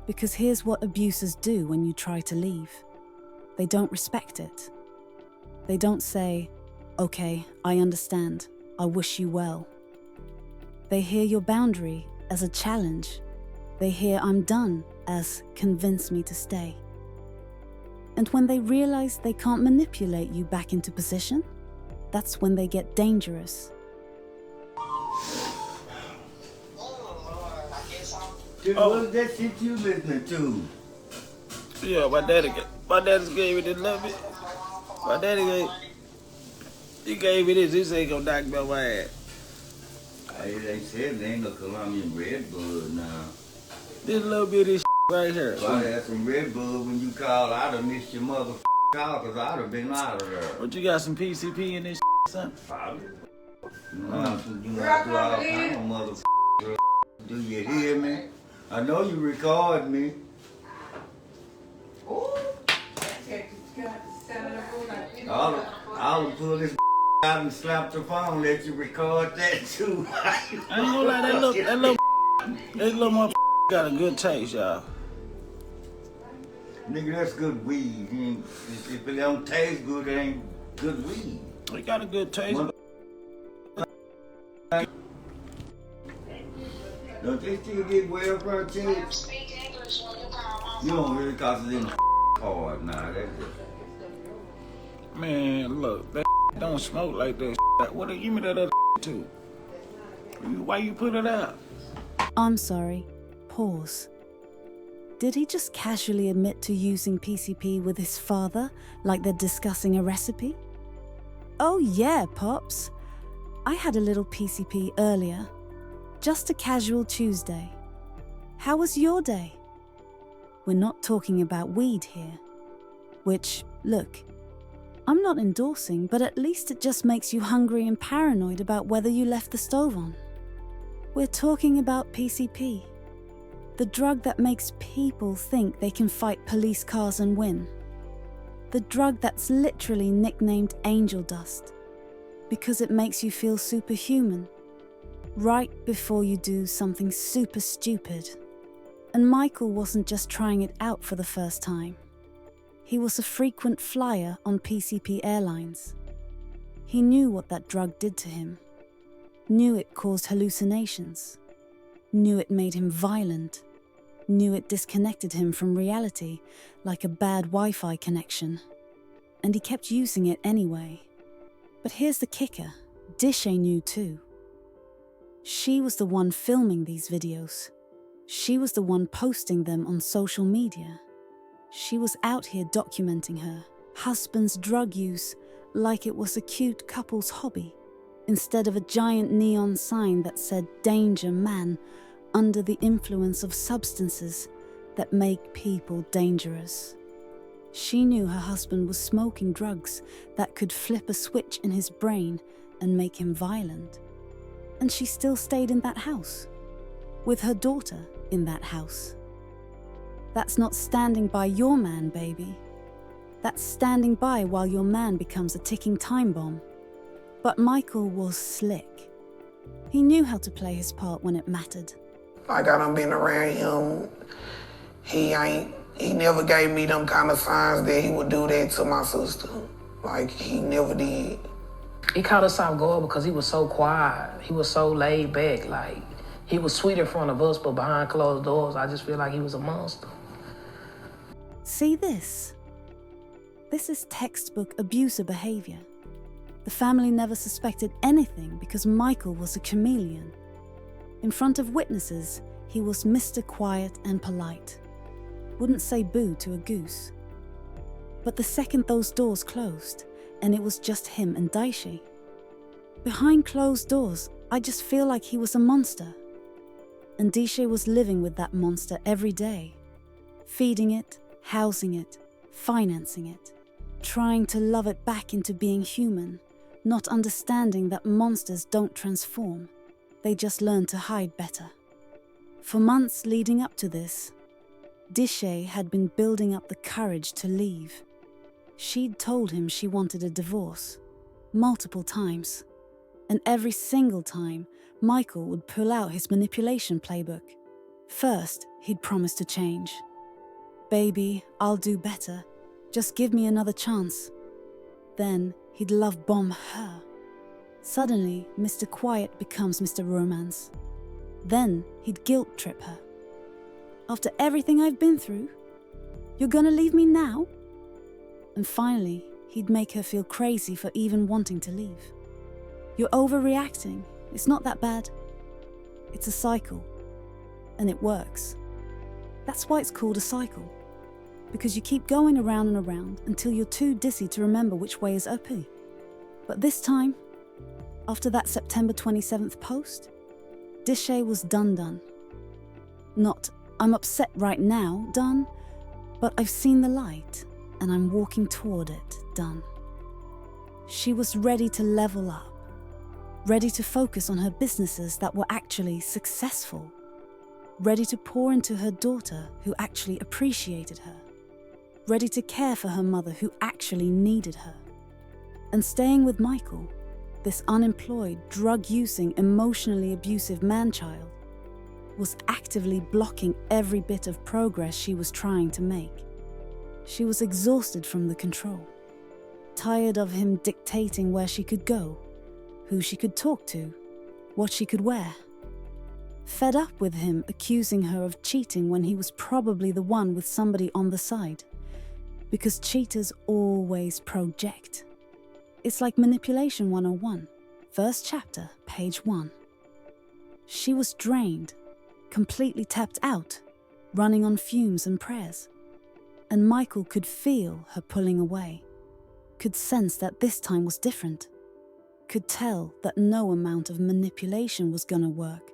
Speaker 3: Because here's what abusers do when you try to leave. They don't respect it. They don't say, okay, I understand, I wish you well. They hear your boundary as a challenge. They hear I'm done as convince me to stay. And when they realize they can't manipulate you back into position, that's when they get dangerous.
Speaker 6: Dude, what's that shit you listening to?
Speaker 7: Yeah, my daddy gave me this little bit. My daddy gave me this. This ain't gonna knock me on my ass.
Speaker 6: They said they ain't gonna come out me Red Bull now.
Speaker 7: This little bit of shit right here.
Speaker 8: If I had some Red Bull when you called, I'd have missed your mother call because I'd have been out of there.
Speaker 7: But you got some PCP in this son?
Speaker 8: Probably. You know, I do all kind of mother. Do you hear me? I know you record me. I'll pull this out and slap the phone that you record that too.
Speaker 7: I ain't gonna lie, that little motherfucker got a good taste, y'all.
Speaker 8: Nigga, that's good weed. If it don't taste good, it ain't good weed.
Speaker 7: It got a good taste.
Speaker 8: Don't this still get well for a chance? You don't really cause it in hard now. That's just...
Speaker 7: Man, look, that don't smoke like that. What? Give me that other too. Why you put it out?
Speaker 3: I'm sorry. Pause. Did he just casually admit to using PCP with his father like they're discussing a recipe? Oh yeah, Pops. I had a little PCP earlier. Just a casual Tuesday. How was your day? We're not talking about weed here. Which, look, I'm not endorsing, but at least it just makes you hungry and paranoid about whether you left the stove on. We're talking about PCP. The drug that makes people think they can fight police cars and win. The drug that's literally nicknamed angel dust. Because it makes you feel superhuman. Right before you do something super stupid. And Michael wasn't just trying it out for the first time. He was a frequent flyer on PCP Airlines. He knew what that drug did to him. Knew it caused hallucinations. Knew it made him violent. Knew it disconnected him from reality like a bad Wi-Fi connection. And he kept using it anyway. But here's the kicker. Dishaye knew too. She was the one filming these videos. She was the one posting them on social media. She was out here documenting her husband's drug use like it was a cute couple's hobby, instead of a giant neon sign that said "Danger Man" under the influence of substances that make people dangerous. She knew her husband was smoking drugs that could flip a switch in his brain and make him violent. And she still stayed in that house, with her daughter in that house. That's not standing by your man, baby. That's standing by while your man becomes a ticking time bomb. But Michael was slick. He knew how to play his part when it mattered.
Speaker 2: Like, I done been around him. He never gave me them kind of signs that he would do that to my sister. Like, he never did.
Speaker 9: He caught us off guard because he was so quiet. He was so laid back. Like, he was sweet in front of us, but behind closed doors, I just feel like he was a monster.
Speaker 3: See this? This is textbook abuser behavior. The family never suspected anything because Michael was a chameleon. In front of witnesses, he was Mr. Quiet and polite. Wouldn't say boo to a goose. But the second those doors closed, and it was just him and Dishaye, behind closed doors, I just feel like he was a monster. And Dishaye was living with that monster every day, feeding it, housing it, financing it, trying to love it back into being human, not understanding that monsters don't transform, they just learn to hide better. For months leading up to this, Dishaye had been building up the courage to leave. She'd told him she wanted a divorce, multiple times. And every single time, Michael would pull out his manipulation playbook. First, he'd promised to change. Baby, I'll do better. Just give me another chance. Then, he'd love bomb her. Suddenly, Mr. Quiet becomes Mr. Romance. Then, he'd guilt trip her. After everything I've been through, you're gonna leave me now? And finally, he'd make her feel crazy for even wanting to leave. You're overreacting. It's not that bad. It's a cycle. And it works. That's why it's called a cycle. Because you keep going around and around until you're too dizzy to remember which way is up. But this time, after that September 27th post, Dishaye was done. Not I'm upset right now, done. But I've seen the light, and I'm walking toward it, done. She was ready to level up, ready to focus on her businesses that were actually successful, ready to pour into her daughter who actually appreciated her, ready to care for her mother who actually needed her. And staying with Michael, this unemployed, drug-using, emotionally abusive man-child, was actively blocking every bit of progress she was trying to make. She was exhausted from the control, tired of him dictating where she could go, who she could talk to, what she could wear. Fed up with him accusing her of cheating when he was probably the one with somebody on the side. Because cheaters always project. It's like Manipulation 101, first chapter, page 1. She was drained, completely tapped out, running on fumes and prayers. And Michael could feel her pulling away, could sense that this time was different, could tell that no amount of manipulation was gonna work,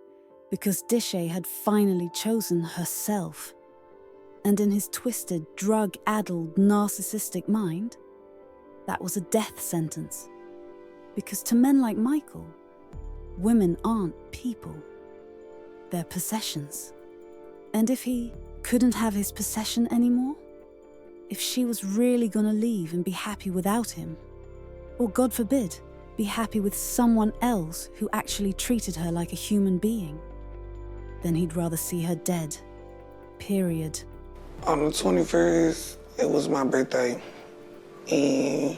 Speaker 3: because Dishaye had finally chosen herself. And in his twisted, drug-addled, narcissistic mind, that was a death sentence. Because to men like Michael, women aren't people. They're possessions. And if he couldn't have his possession anymore, if she was really gonna leave and be happy without him, or God forbid, be happy with someone else who actually treated her like a human being, then he'd rather see her dead. Period.
Speaker 10: On the 21st, it was my birthday. And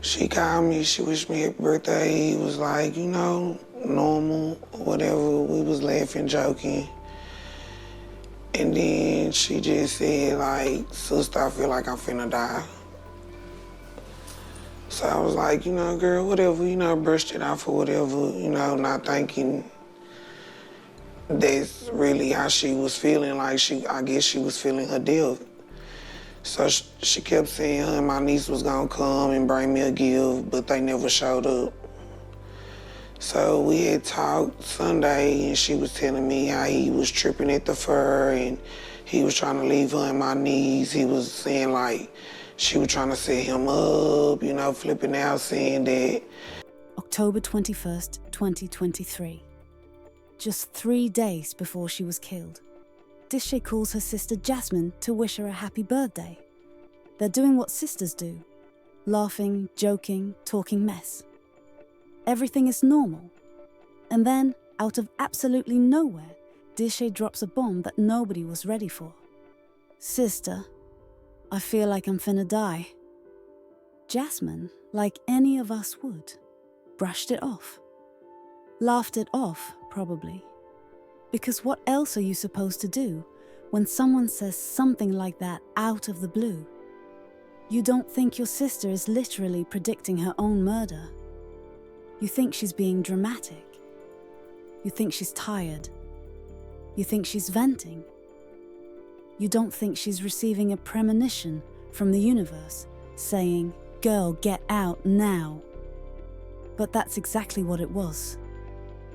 Speaker 10: she called me, she wished me happy birthday. It was like, you know, normal, whatever. We was laughing, joking. And then she just said, like, sister, I feel like I'm finna die. So I was like, you know, girl, whatever, you know, brushed it off or whatever, you know, not thinking that's really how she was feeling. Like, I guess she was feeling her death. So she kept saying her and my niece was gonna come and bring me a gift, but they never showed up. So we had talked Sunday, and she was telling me how he was tripping at the fur and he was trying to leave her and my niece. He was saying, like, she was trying to set him up, you know, flipping out, saying that.
Speaker 3: October 21st, 2023. Just 3 days before she was killed, Dishaye calls her sister Jasmine to wish her a happy birthday. They're doing what sisters do, laughing, joking, talking mess. Everything is normal. And then, out of absolutely nowhere, Dishaye drops a bomb that nobody was ready for. Sister, I feel like I'm finna die. Jasmine, like any of us would, brushed it off. Laughed it off, probably. Because what else are you supposed to do when someone says something like that out of the blue? You don't think your sister is literally predicting her own murder. You think she's being dramatic. You think she's tired. You think she's venting. You don't think she's receiving a premonition from the universe saying, "Girl, get out now." But that's exactly what it was.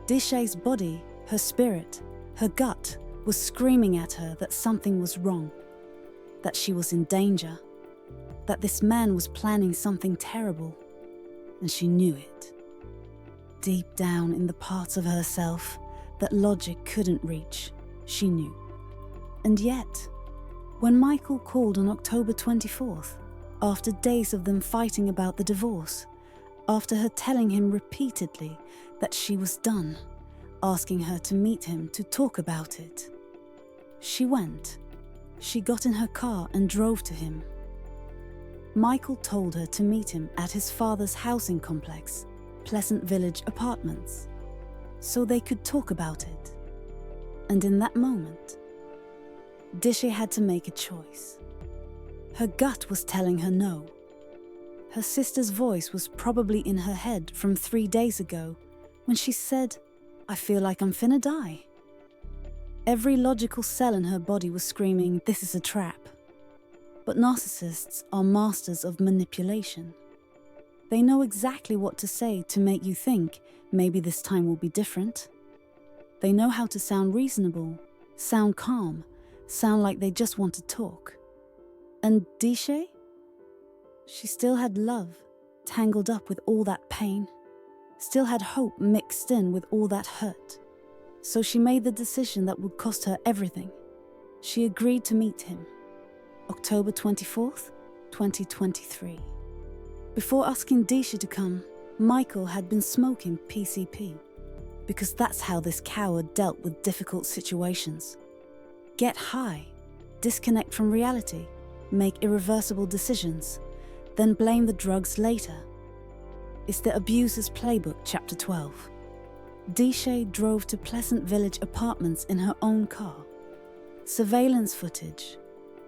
Speaker 3: Dishaye's body, her spirit, her gut was screaming at her that something was wrong, that she was in danger, that this man was planning something terrible, and she knew it. Deep down in the parts of herself that logic couldn't reach, she knew. And yet, when Michael called on October 24th, after days of them fighting about the divorce, after her telling him repeatedly that she was done, asking her to meet him to talk about it, she went. She got in her car and drove to him. Michael told her to meet him at his father's housing complex, Pleasant Village Apartments, so they could talk about it. And in that moment, Dishaye had to make a choice. Her gut was telling her no. Her sister's voice was probably in her head from 3 days ago when she said, "I feel like I'm finna die." Every logical cell in her body was screaming, "This is a trap." But narcissists are masters of manipulation. They know exactly what to say to make you think maybe this time will be different. They know how to sound reasonable sound calm, sound like they just want to talk. And Dishaye? She still had love tangled up with all that pain, still had hope mixed in with all that hurt. So she made the decision that would cost her everything. She agreed to meet him. October 24th, 2023. Before asking Dishaye to come, Michael had been smoking PCP, because that's how this coward dealt with difficult situations. Get high, disconnect from reality, make irreversible decisions, then blame the drugs later. It's the Abuser's Playbook, Chapter 12. Dishaye drove to Pleasant Village Apartments in her own car. Surveillance footage,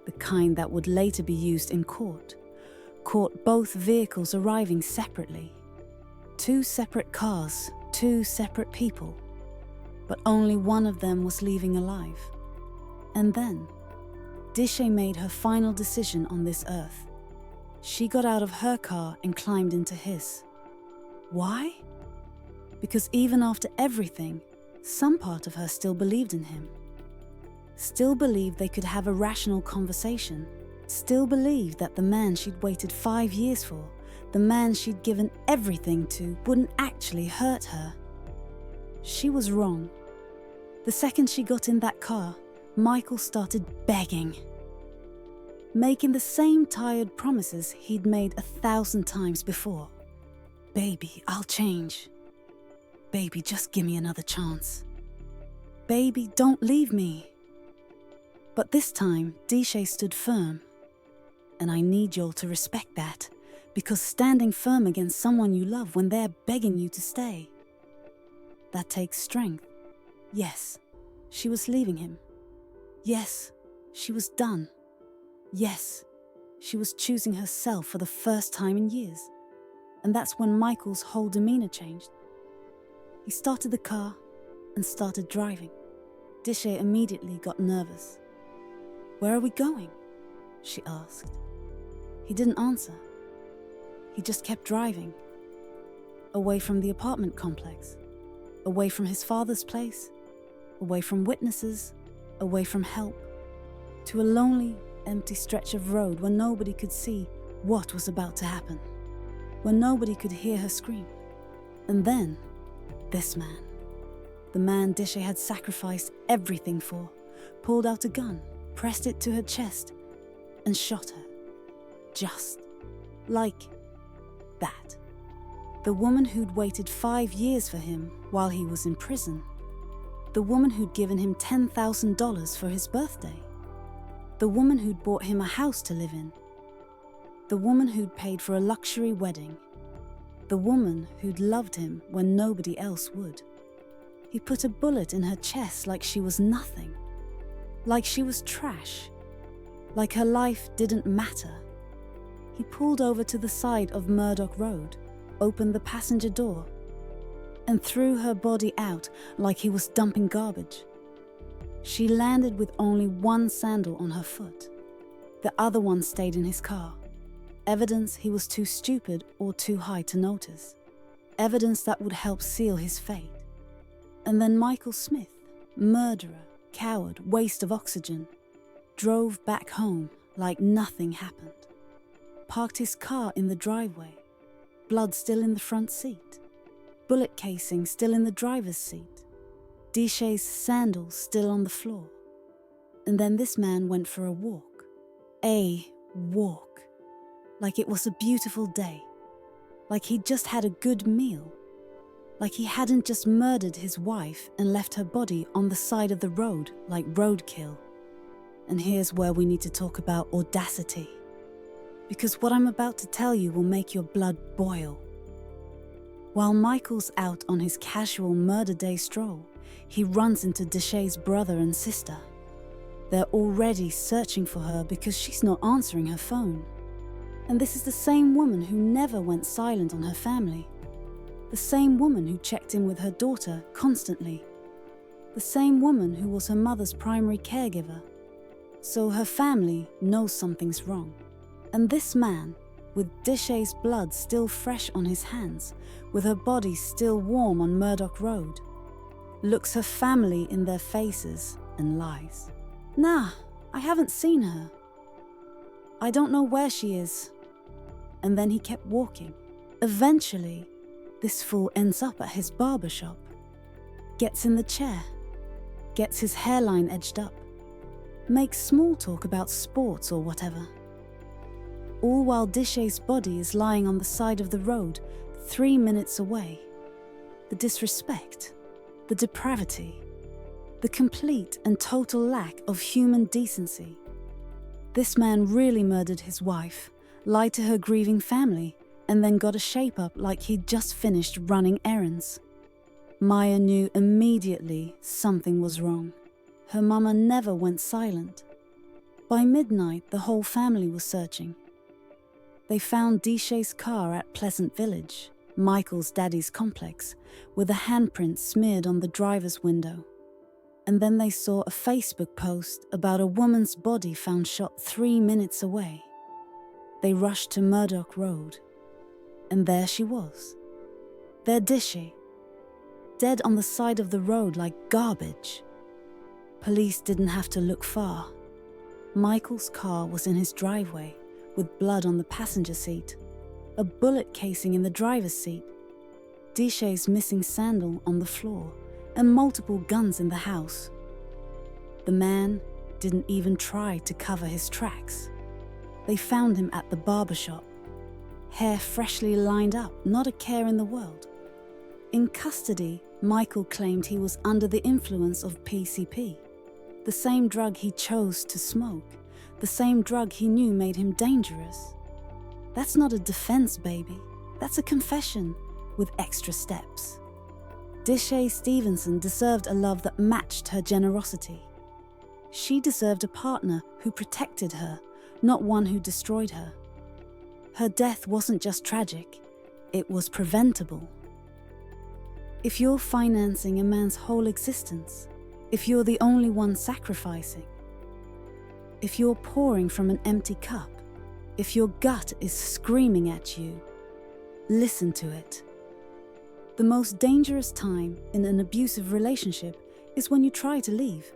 Speaker 3: the kind that would later be used in court, caught both vehicles arriving separately. 2 separate cars, 2 separate people, but only one of them was leaving alive. And then, Dishaye made her final decision on this earth. She got out of her car and climbed into his. Why? Because even after everything, some part of her still believed in him. Still believed they could have a rational conversation. Still believed that the man she'd waited 5 years for, the man she'd given everything to, wouldn't actually hurt her. She was wrong. The second she got in that car, Michael started begging. Making the same tired promises he'd made 1,000 times before. Baby, I'll change. Baby, just give me another chance. Baby, don't leave me. But this time, Dishaye stood firm. And I need y'all to respect that, because standing firm against someone you love when they're begging you to stay, that takes strength. Yes, she was leaving him. Yes, she was done. Yes, she was choosing herself for the first time in years. And that's when Michael's whole demeanor changed. He started the car and started driving. Dishaye immediately got nervous. "Where are we going?" she asked. He didn't answer. He just kept driving. Away from the apartment complex. Away from his father's place. Away from witnesses. Away from help. To a lonely, empty stretch of road where nobody could see what was about to happen. Where nobody could hear her scream. And then, this man. The man Dishaye had sacrificed everything for, pulled out a gun, pressed it to her chest, and shot her. Just like that. The woman who'd waited 5 years for him while he was in prison. The woman who'd given him $10,000 for his birthday. The woman who'd bought him a house to live in. The woman who'd paid for a luxury wedding. The woman who'd loved him when nobody else would. He put a bullet in her chest like she was nothing. Like she was trash. Like her life didn't matter. He pulled over to the side of Murdoch Road, opened the passenger door, and threw her body out like he was dumping garbage. She landed with only one sandal on her foot. The other one stayed in his car. Evidence he was too stupid or too high to notice. Evidence that would help seal his fate. And then Michael Smith, murderer, coward, waste of oxygen, drove back home like nothing happened. Parked his car in the driveway, blood still in the front seat, bullet casing still in the driver's seat, Dishaye's sandals still on the floor. And then this man went for a walk. A walk. Like it was a beautiful day. Like he'd just had a good meal. Like he hadn't just murdered his wife and left her body on the side of the road like roadkill. And here's where we need to talk about audacity. Because what I'm about to tell you will make your blood boil. While Michael's out on his casual murder day stroll, he runs into Dishaye's brother and sister. They're already searching for her because she's not answering her phone. And this is the same woman who never went silent on her family. The same woman who checked in with her daughter constantly. The same woman who was her mother's primary caregiver. So her family knows something's wrong. And this man, with Dishaye's blood still fresh on his hands, with her body still warm on Murdoch Road, looks her family in their faces and lies. Nah, I haven't seen her. I don't know where she is. And then he kept walking. Eventually, this fool ends up at his barber shop, gets in the chair, gets his hairline edged up, makes small talk about sports or whatever. All while Dishaye's body is lying on the side of the road 3 minutes away. The disrespect, the depravity, the complete and total lack of human decency. This man really murdered his wife, lied to her grieving family, and then got a shape up like he'd just finished running errands. Maya knew immediately something was wrong. Her mama never went silent. By midnight, the whole family was searching. They found Dishaye's car at Pleasant Village, Michael's daddy's complex, with a handprint smeared on the driver's window. And then they saw a Facebook post about a woman's body found shot 3 minutes away. They rushed to Murdoch Road, and there she was. Their Dishaye, dead on the side of the road like garbage. Police didn't have to look far. Michael's car was in his driveway, with blood on the passenger seat, a bullet casing in the driver's seat, Dishaye's missing sandal on the floor, and multiple guns in the house. The man didn't even try to cover his tracks. They found him at the barbershop, hair freshly lined up, not a care in the world. In custody, Michael claimed he was under the influence of PCP, the same drug he chose to smoke, the same drug he knew made him dangerous. That's not a defense, baby. That's a confession with extra steps. Dishaye Stevenson deserved a love that matched her generosity. She deserved a partner who protected her, not one who destroyed her. Her death wasn't just tragic, it was preventable. If you're financing a man's whole existence, if you're the only one sacrificing, if you're pouring from an empty cup, if your gut is screaming at you, listen to it. The most dangerous time in an abusive relationship is when you try to leave.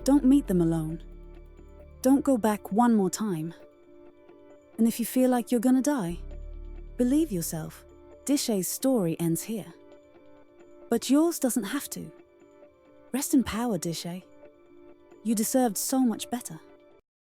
Speaker 3: Don't meet them alone. Don't go back one more time. And if you feel like you're gonna die, believe yourself. Dishaye's story ends here. But yours doesn't have to. Rest in power, Dishaye. You deserved so much better.